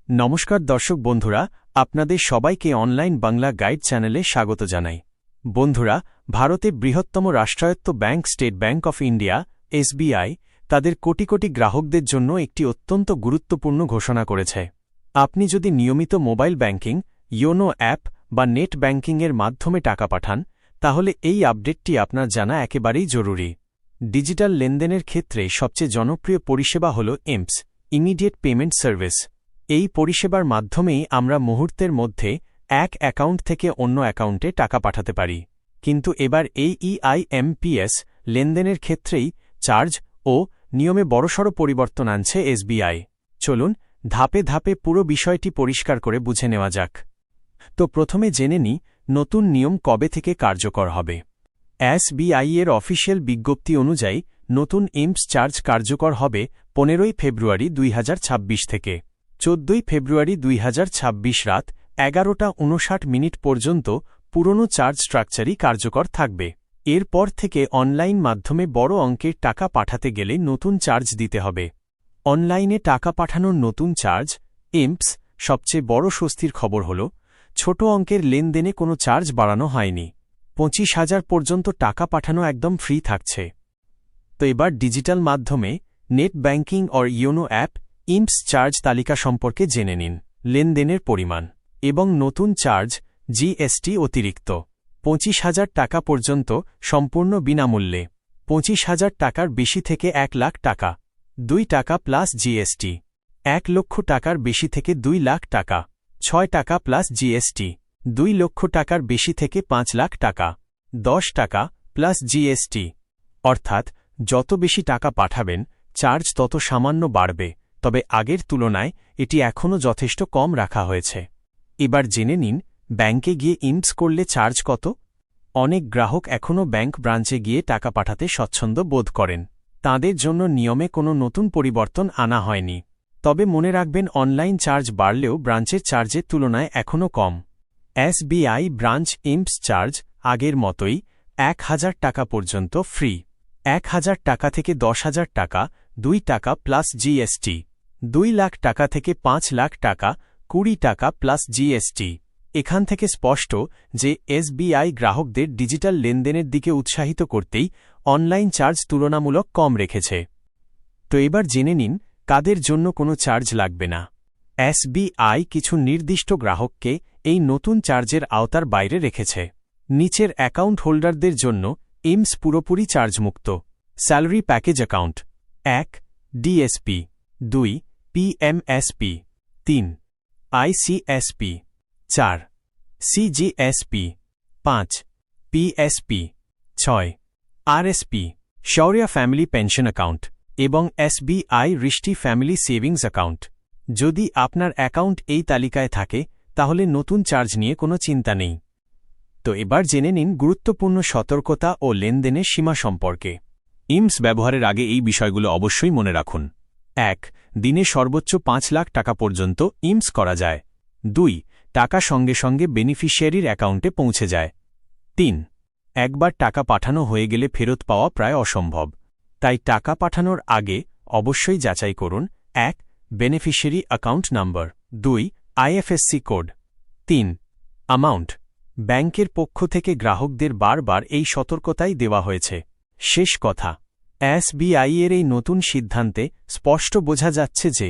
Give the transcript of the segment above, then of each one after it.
নমস্কার দর্শক বন্ধুরা, আপনাদের সবাইকে অনলাইন বাংলা গাইড চ্যানেলে স্বাগত জানাই। বন্ধুরা, ভারতে বৃহত্তম রাষ্ট্রায়ত্ত bank state bank of India SBI তাদের কোটি কোটি গ্রাহকদের জন্য একটি অত্যন্ত গুরুত্বপূর্ণ ঘোষণা করেছে। আপনি যদি নিয়মিত মোবাইল ব্যাংকিং, ইয়োনো অ্যাপ বা নেট ব্যাংকিংয়ের মাধ্যমে টাকা পাঠান, তাহলে এই আপডেটটি আপনার জানা একেবারেই জরুরি। ডিজিটাল লেনদেনের ক্ষেত্রে সবচেয়ে জনপ্রিয় পরিষেবা হল ইমপস, ইমিডিয়েট পেমেন্ট সার্ভিস। এই পরিষেবার মাধ্যমেই আমরা মুহূর্তের মধ্যে এক অ্যাকাউন্ট থেকে অন্য অ্যাকাউন্টে টাকা পাঠাতে পারি। কিন্তু এবার এই ইআইএমপিএস লেনদেনের ক্ষেত্রেই চার্জ ও নিয়মে বড়সড় পরিবর্তন আনছে এসবিআই। চলুন ধাপে ধাপে পুরো বিষয়টি পরিষ্কার করে বুঝে নেওয়া যাক। তো প্রথমে জেনে নিই নতুন নিয়ম কবে থেকে কার্যকর হবে। এসবিআই এর অফিসিয়াল বিজ্ঞপ্তি অনুযায়ী নতুন ইমপস চার্জ কার্যকর হবে 15 ফেব্রুয়ারি 2026 থেকে। 14 ফেব্রুয়ারি 2026 রাত 11:59 পর্যন্ত পুরনো চার্জ স্ট্রাকচারই কার্যকর থাকবে। এরপর থেকে অনলাইন মাধ্যমে বড় অঙ্কের টাকা পাঠাতে গেলে নতুন চার্জ দিতে হবে। অনলাইনে টাকা পাঠানোর নতুন চার্জ ইমপস। সবচেয়ে বড় স্বস্তির খবর হল ছোট অঙ্কের লেনদেনে কোনো চার্জ বাড়ানো হয়নি। 25,000 পর্যন্ত টাকা পাঠানো একদম ফ্রি থাকছে। তো এবার ডিজিটাল মাধ্যমে নেট ব্যাংকিং আর ইয়োনো অ্যাপ ইমপস চার্জ তালিকা সম্পর্কে জেনে নিন। লেনদেনের পরিমাণ এবং নতুন চার্জ জিএসটি অতিরিক্ত 25,000 টাকা পর্যন্ত সম্পূর্ণ বিনামূল্যে। 25,000 টাকার বেশি থেকে 1 লাখ টাকা 2 টাকা প্লাস জিএসটি। 1 লক্ষ টাকার বেশি থেকে 2 লাখ টাকা 6 টাকা প্লাস জিএসটি। 2 লক্ষ টাকার বেশি থেকে 5 লাখ টাকা 10 টাকা প্লাস জিএসটি। অর্থাৎ যত বেশি টাকা পাঠাবেন চার্জ তত সামান্য বাড়বে, তবে আগের তুলনায় এটি এখনও যথেষ্ট কম রাখা হয়েছে। এবার জেনে নিন ব্যাংকে গিয়ে ইমপস করলে চার্জ কত। অনেক গ্রাহক এখনও ব্যাংক ব্রাঞ্চে গিয়ে টাকা পাঠাতে স্বচ্ছন্দ বোধ করেন। তাঁদের জন্য নিয়মে কোনো নতুন পরিবর্তন আনা হয়নি। তবে মনে রাখবেন অনলাইন চার্জ বাড়লেও ব্রাঞ্চের চার্জের তুলনায় এখনও কম। এসবিআই ব্রাঞ্চ ইমপস চার্জ আগের মতোই 1,000 টাকা পর্যন্ত ফ্রি। 1,000 টাকা থেকে 10,000 টাকা 2 টাকা প্লাস জিএসটি। 2 লাখ টাকা থেকে 5 লাখ টাকা 20 টাকা প্লাস জিএসটি। এখান থেকে স্পষ্ট যে এসবিআই গ্রাহকদের ডিজিটাল লেনদেনের দিকে উৎসাহিত করতেই অনলাইন চার্জ তুলনামূলক কম রেখেছে। তো এবার জেনে নিন কাদের জন্য কোনো চার্জ লাগবে না। এসবিআই কিছু নির্দিষ্ট গ্রাহককে এই নতুন চার্জের আওতার বাইরে রেখেছে। নিচের অ্যাকাউন্ট হোল্ডারদের জন্য ইমপস পুরোপুরি চার্জমুক্ত। Salary package account 1 DSP, 2 PMSP, 3 ICSP, 4 CGSP, 5 PSP, 6 RSP Shaurya family pension account এবং SBI Rishtey family savings account. যদি আপনার অ্যাকাউন্ট এই তালিকায় থাকে তাহলে নতুন চার্জ নিয়ে কোনো চিন্তা নেই। তো এবার জেনে নিন গুরুত্বপূর্ণ সতর্কতা ও লেনদেনের সীমা সম্পর্কে। ইমপস ব্যবহারের আগে এই বিষয়গুলো অবশ্যই মনে রাখুন। 1 দিনে সর্বোচ্চ 5 লাখ টাকা পর্যন্ত ইমপস করা যায়। 2 টাকা সঙ্গে সঙ্গে বেনিফিশিয়ারির অ্যাকাউন্টে পৌঁছে যায়। 3 একবার টাকা পাঠানো হয়ে গেলে ফেরত পাওয়া প্রায় অসম্ভব। তাই টাকা পাঠানোর আগে অবশ্যই যাচাই করুন। 1 beneficiary account number, 2 IFSC code, 3 amount. ব্যাংকের পক্ষ থেকে গ্রাহকদের বারবার এই সতর্কতাই দেওয়া হয়েছে। শেষ কথা, এসবিআই এর এই নতুন সিদ্ধান্তে স্পষ্ট বোঝা যাচ্ছে যে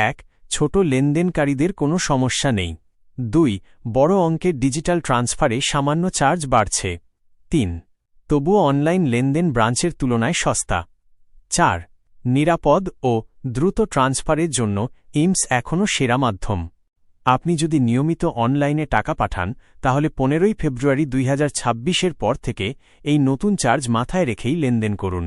1 ছোট লেনদেনকারীদের কোনো সমস্যা নেই। 2 বড় অঙ্কের ডিজিটাল ট্রান্সফারে সামান্য চার্জ বাড়ছে। 3 তবুও অনলাইন লেনদেন ব্রাঞ্চের তুলনায় সস্তা। 4 নিরাপদ ও দ্রুত ট্রান্সফারের জন্য ইমপস এখনও সেরা মাধ্যম। আপনি যদি নিয়মিত অনলাইনে টাকা পাঠান তাহলে 15 ফেব্রুয়ারি 2026 পর থেকে এই নতুন চার্জ মাথায় রেখেই লেনদেন করুন।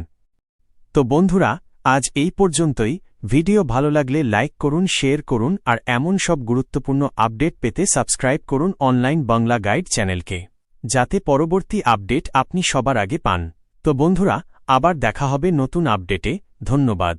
তো বন্ধুরা, আজ এই পর্যন্তই। ভিডিও ভালো লাগলে লাইক করুন, শেয়ার করুন আর এমন সব গুরুত্বপূর্ণ আপডেট পেতে সাবস্ক্রাইব করুন অনলাইন বাংলা গাইড চ্যানেলকে, যাতে পরবর্তী আপডেট আপনি সবার আগে পান। তো বন্ধুরা, আবার দেখা হবে নতুন আপডেটে। ধন্যবাদ।